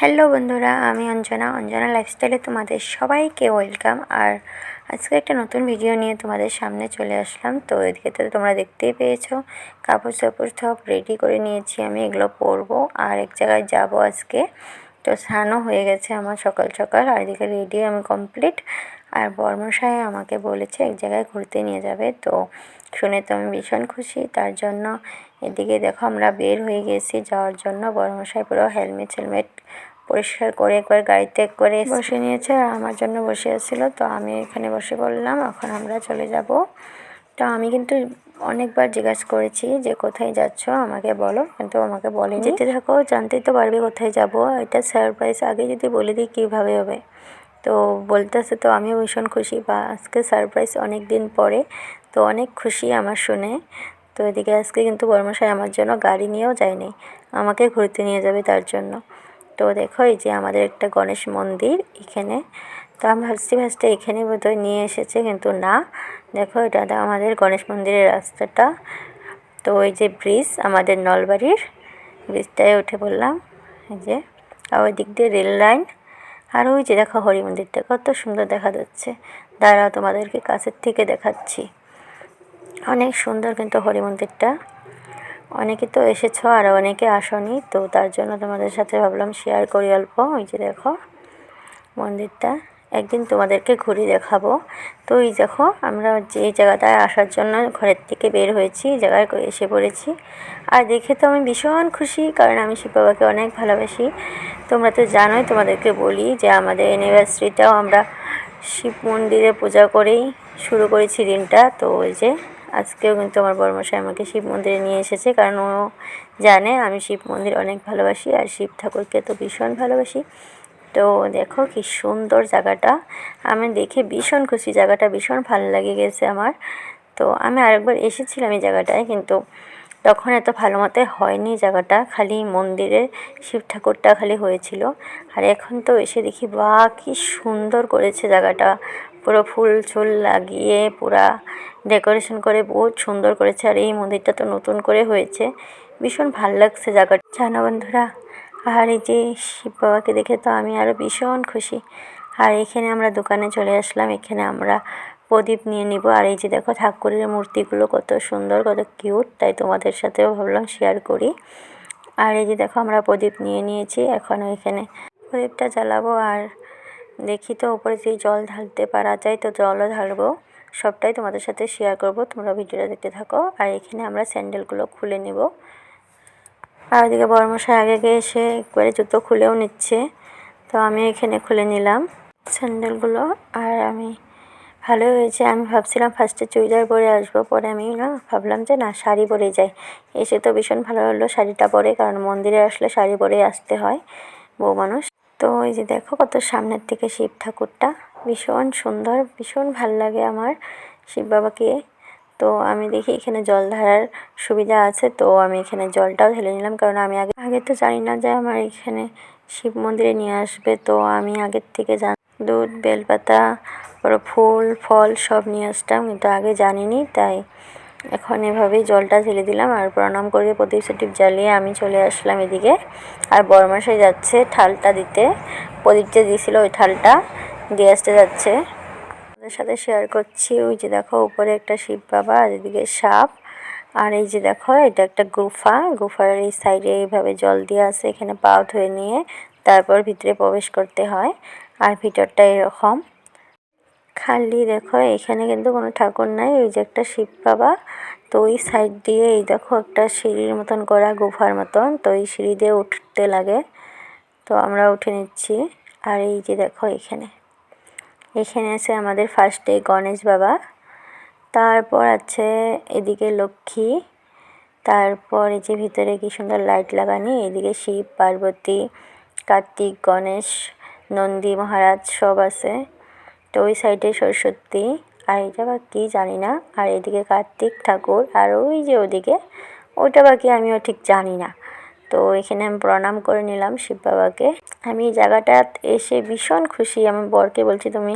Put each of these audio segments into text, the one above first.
Hello বন্ধুরা, আমি অঞ্জনা লাইফস্টাইলে তোমাদের সবাইকে ওয়েলকাম। আর আজকে একটা নতুন ভিডিও নিয়ে তোমাদের সামনে চলে আসলাম। তো এদিকে তো তোমরা দেখতেই পেয়েছো, কাপড় চাপড় সব রেডি করে নিয়েছি আমি, এগুলো পরবো আর এক জায়গায় যাব আজকে। তো স্নানও হয়ে গেছে আমার সকাল সকাল, আর এদিকে রেডি আমি কমপ্লিট। আর বর্মশাই আমাকে বলেছে এক জায়গায় ঘুরতে নিয়ে যাবে, তো শুনে তো আমি ভীষণ খুশি। তার জন্য এদিকে দেখো আমরা বের হয়ে গেছি যাওয়ার জন্য। বড়মশাই পুরো হেলমেট পরিষ্কার করে একবার গাড়িতে করে বসে নিয়েছে, আর আমার জন্য বসে আসছিল। তো আমি এখানে বসে পড়লাম, এখন আমরা চলে যাব। তো আমি কিন্তু অনেকবার জিজ্ঞাসা করেছি যে কোথায় যাচ্ছ আমাকে বলো, কিন্তু আমাকে বলেনি। যেতে থাকো, জানতেই তো পারবে কোথায় যাব। এটা সারপ্রাইজ, আগে যদি বলে দিই কীভাবে হবে। তো বলতেছে, তো আমিও ভীষণ খুশি, বা আজকে সারপ্রাইজ অনেক দিন পরে, তো অনেক খুশি আমার শুনে। তো এদিকে আজকে কিন্তু বর্মশাই আমার জন্য গাড়ি নিয়েও যায়নি, আমাকে ঘুরতে নিয়ে যাবে তার জন্য। তো দেখো এই যে আমাদের একটা গণেশ মন্দির এখানে। তো আমি ভাবছি এখানে বোধহয় নিয়ে এসেছে, কিন্তু না। দেখো এটা আমাদের গণেশ মন্দিরের রাস্তাটা। তো ওই যে ব্রিজ, আমাদের নলবাড়ির ব্রিজটায় উঠে পড়লাম। এই যে, আর ওই দিক দিয়ে রেল লাইন। আর ওই যে দেখো হরি মন্দিরটা কত সুন্দর দেখা যাচ্ছে। দাঁড়াও তোমাদেরকে কাছের থেকে দেখাচ্ছি, অনেক সুন্দর কিন্তু হরি মন্দিরটা। অনেকে তো এসেছো আর অনেকে আসনি, তো তার জন্য তোমাদের সাথে ভাবলাম শেয়ার করি অল্প। ওই যে দেখো মন্দিরটা, একদিন তোমাদেরকে ঘুরিয়ে দেখাবো। তো এই দেখো আমরা যে জায়গাটায় আসার জন্য ঘরের থেকে বের হয়েছি, এই জায়গায় এসে পড়েছি। আর দেখে তো আমি ভীষণ খুশি, কারণ আমি শিব বাবাকে অনেক ভালোবাসি। তোমরা তো জানোই, তোমাদেরকে বলি যে আমাদের অ্যানিভার্সারিটাও আমরা শিব মন্দিরে পূজা করেই শুরু করেছি দিনটা। তো ওই যে আজকেও কিন্তু আমার বড়মশাই আমাকে শিব মন্দিরে নিয়ে এসেছে, কারণ ও জানে আমি শিব মন্দির অনেক ভালোবাসি, আর শিব ঠাকুরকে তো ভীষণ ভালোবাসি। তো দেখো কি সুন্দর জায়গাটা, আমি দেখে ভীষণ খুশি, জায়গাটা ভীষণ ভালো লেগে গেছে আমার। তো আমি আরেকবার এসেছিলাম এই জায়গাটায়, কিন্তু তখন এত ভালো মতো হয়নি জায়গাটা, খালি মন্দিরের শিব ঠাকুরটা খালি হয়েছিল। আর এখন তো এসে দেখি বাহ কি সুন্দর করেছে জায়গাটা, পুরো ফুল ছুল লাগিয়ে পুরা ডেকোরেশন করে বহুত সুন্দর করেছে। আর এই মন্দিরটা তো নতুন করে হয়েছে, ভীষণ ভাল লাগছে জায়গাটা, জানো বন্ধুরা। আর এই যে শিব বাবাকে দেখে তো আমি আরও ভীষণ খুশি। আর এখানে আমরা দোকানে চলে আসলাম, এখানে আমরা প্রদীপ নিয়ে নিব। আর এই যে দেখো ঠাকুরের মূর্তিগুলো কত সুন্দর, কত কিউট, তাই তোমাদের সাথেও ভাবলাম শেয়ার করি। আর এই যে দেখো আমরা প্রদীপ নিয়ে নিয়েছি, এখন এখানে প্রদীপটা জ্বালাবো। আর দেখি তো উপরে যদি জল ঢালতে পারা যায় তো জলও ঢালবো, সবটাই তোমাদের সাথে শেয়ার করব, তোমরা ভিডিওটা দেখতে থাকো। আর এখানে আমরা স্যান্ডেলগুলো খুলে নেব। আর ওদিকে বড়মশাই আগে এসে একবারে জুতো খুলেও নিচ্ছে, তো আমি এখানে খুলে নিলাম স্যান্ডেলগুলো। আর আমি ভালো হয়েছে, আমি ভাবছিলাম ফার্স্টে চুড়িদার পরে আসবো, পরে আমি ভাবলাম যে না, শাড়ি পরে যাই। এসে তো ভীষণ ভালো হলো শাড়িটা পরে, কারণ মন্দিরে আসলে শাড়ি পরেই আসতে হয় বউ মানুষ। তো এই যে দেখো কত সামনের থেকে শিব ঠাকুরটা, ভীষণ সুন্দর, ভীষণ ভাল লাগে আমার শিব বাবাকে। তো আমি দেখি এখানে জল ঢালার সুবিধা আছে, তো আমি এখানে জলটাও ঢেলে নিলাম, কারণ আমি আগে তো জানি না যে আমার এখানে শিব মন্দিরে নিয়ে আসবে। তো আমি আগের থেকে দুধ, বেলপাতা, ফুল ফল সব নিয়ে আসতাম, কিন্তু আগে জানিনি, তাই এখন এভাবেই জলটা ঢেলে দিলাম। আর প্রণাম করে প্রদীপ সদীপ জ্বালিয়ে আমি চলে আসলাম এদিকে। আর বড়মশাই যাচ্ছে ঠালটা দিতে, প্রদীপ যে দিয়েছিল ওই ঠালটা দিয়ে আসতে যাচ্ছে। আপনাদের সাথে শেয়ার করছি। ওই যে দেখো উপরে একটা শিব বাবা, আর এদিকে সাপ। আর এই যে দেখো এটা একটা গুফার এই সাইডে এইভাবে জল দিয়ে আছে, এখানে পাও ধুয়ে নিয়ে তারপর ভিতরে প্রবেশ করতে হয়। আর ভিতরটা এরকম খালি, দেখো এখানে কিন্তু কোনো ঠাকুর নাই, ওই যে একটা শিব বাবা। তো ওই সাইড দিয়ে এই দেখো একটা সিঁড়ির মতন করা, গুফার মতন, তো এই সিঁড়ি দিয়ে উঠতে লাগে, তো আমরা উঠে নিচ্ছি। আর এই যে দেখো এখানে আছে আমাদের ফার্স্টে গণেশ বাবা, তারপর আছে এদিকে লক্ষ্মী, তারপর এই যে ভিতরে কি সুন্দর লাইট লাগানি, এদিকে শিব পার্বতী কার্তিক গণেশ নন্দী মহারাজ সব আছে। তো ওই সাইডে সরস্বতী, আর এটা বা কী জানি না। আর এদিকে কার্তিক ঠাকুর, আর ওই যে ওদিকে ওইটা বা কি আমিও ঠিক জানি না। তো এখানে আমি প্রণাম করে নিলাম শিব বাবাকে। আমি এই জায়গাটাত এসে ভীষণ খুশি, আমি বরকে বলছি তুমি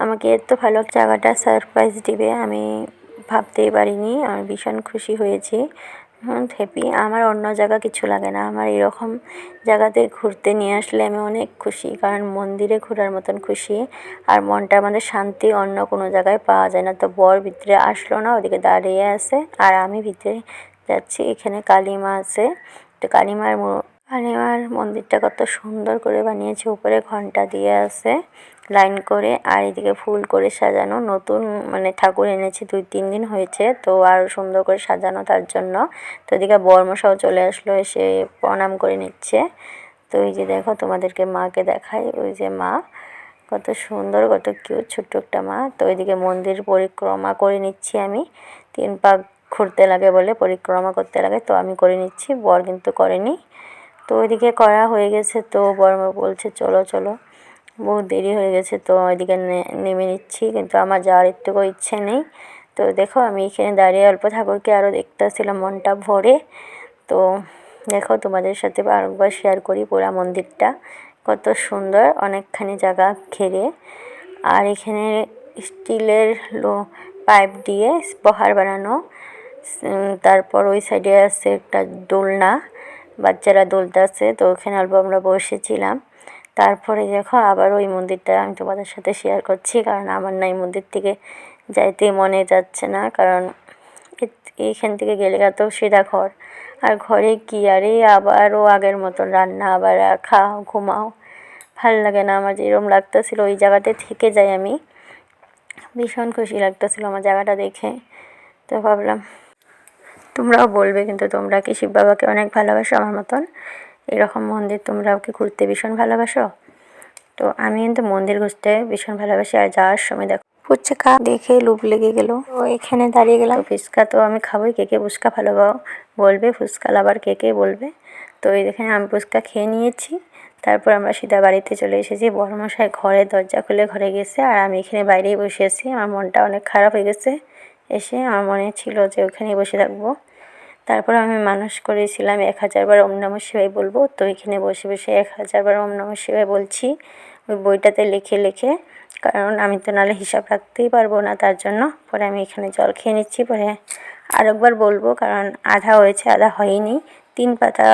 আমাকে এত ভালো জায়গাটা সারপ্রাইজ দিবে, আমি ভাবতেই পারিনি, আমি ভীষণ খুশি হয়েছি। হ্যাপি। আমার অন্য জায়গা কিছু লাগে না, আমার এরকম জায়গাতে ঘুরতে নিয়ে আসলে আমি অনেক খুশি, কারণ মন্দিরে ঘোরার মতন খুশি আর মনটা আমাদের শান্তি অন্য কোনো জায়গায় পাওয়া যায় না। তো বর ভিতরে আসলো না, ওদিকে দাঁড়িয়ে আছে আর আমি ভিতরে যাচ্ছি। এখানে কালী মা আছে, তো কালীমার মন্দিরটা কত সুন্দর করে বানিয়েছে, উপরে ঘন্টা দিয়ে আছে লাইন করে, আর এদিকে ফুল করে সাজানো। নতুন মানে ঠাকুর এনেছে, 2-3 দিন হয়েছে, তো আরও সুন্দর করে সাজানো তার জন্য। তো এদিকে বর্মশাও চলে আসলো, এসে প্রণাম করে নিচ্ছে। তো এই যে দেখো, তোমাদেরকে মাকে দেখাই, ওই যে মা কত সুন্দর, কত কিউট, ছোট্ট একটা মা। তো এদিকে মন্দির পরিক্রমা করে নিচ্ছি আমি, 3 পাক ঘুরতে লাগে বলে, পরিক্রমা করতে লাগে, তো আমি করে নিচ্ছি, বর কিন্তু করেনি। তো ওইদিকে করা হয়ে গেছে, তো বড়মা বলছে চলো চলো, বহুত দেরি হয়ে গেছে, তো ওইদিকে নেমে নিচ্ছি, কিন্তু আমার যাওয়ার একটুকু ইচ্ছে নেই। তো দেখো, আমি এখানে দাঁড়িয়ে অল্প ঠাকুরকে আরও দেখতেছিলাম মনটা ভরে। তো দেখো, তোমাদের সাথে আরেকবার শেয়ার করি পুরা মন্দিরটা কত সুন্দর, অনেকখানি জায়গা ঘেরে। আর এখানে স্টিলের পাইপ দিয়ে বহার বানানো। তারপর ওই সাইডে আছে একটা দোলনা, বাচ্চারা দুলতেছে, তো ওখানে অল্প আমরা বসেছিলাম। তারপরে দেখো, আবার ওই মন্দিরটা আমি তোমাদের সাথে শেয়ার করছি, কারণ আমার না এই মন্দির থেকে যাইতে মনে যাচ্ছে না, কারণ এইখান থেকে গেলে তো সিধা ঘর, আর ঘরে কি আরে আবারও আগের মতন রান্না, আবার খাও ঘুমাও, ভাল লাগে না আমার। যেরকম লাগতেছিল ওই জায়গাতে থেকে যাই আমি, ভীষণ খুশি লাগতেছিল আমার জায়গাটা দেখে। তো ভাবলাম তোমরাও বলবে কিন্তু, তোমরা কি শিব বাবাকে অনেক ভালোবাসো আমার মতন? এরকম মন্দির তোমরাও কি ঘুরতে ভীষণ ভালোবাসো? তো আমি কিন্তু মন্দির ঘুরতে ভীষণ ভালোবাসি। আর যাওয়ার সময় দেখো, ফুচকা দেখে লোভ লেগে গেল, তো এখানে দাঁড়িয়ে গেলাম। ফুচকা তো আমি খাবোই, কে কে ফুচকা ভালো বলবে, ফুচকা লাভার কে কে বলবে। তো এই দেখেন, আমি ফুচকা খেয়ে নিয়েছি, তারপর আমরা সিধা বাড়িতে চলে এসেছি। বড়মশাই ঘরে দরজা খুলে ঘরে গেছে, আর আমি এখানে বাইরেই বসে আছি। আমার মনটা অনেক খারাপ হয়ে গেছে, এসে আমার মনে ছিল যে ওখানেই বসে থাকবো। তারপর আমি মানস করেছিলাম 1000 বার ওম নমঃ শিবায় বলবো, তো এখানে বসে বসে 1000 বার ওম নমঃ শিবায় বলছি, ওই বইটাতে লিখে লিখে, কারণ আমি তো নাহলে হিসাব রাখতেই পারবো না, তার জন্য। পরে আমি এখানে জল খেয়ে নিচ্ছি, পরে আরেকবার বলবো, কারণ আধা হয়েছে আধা হয়নি, 3 পাতা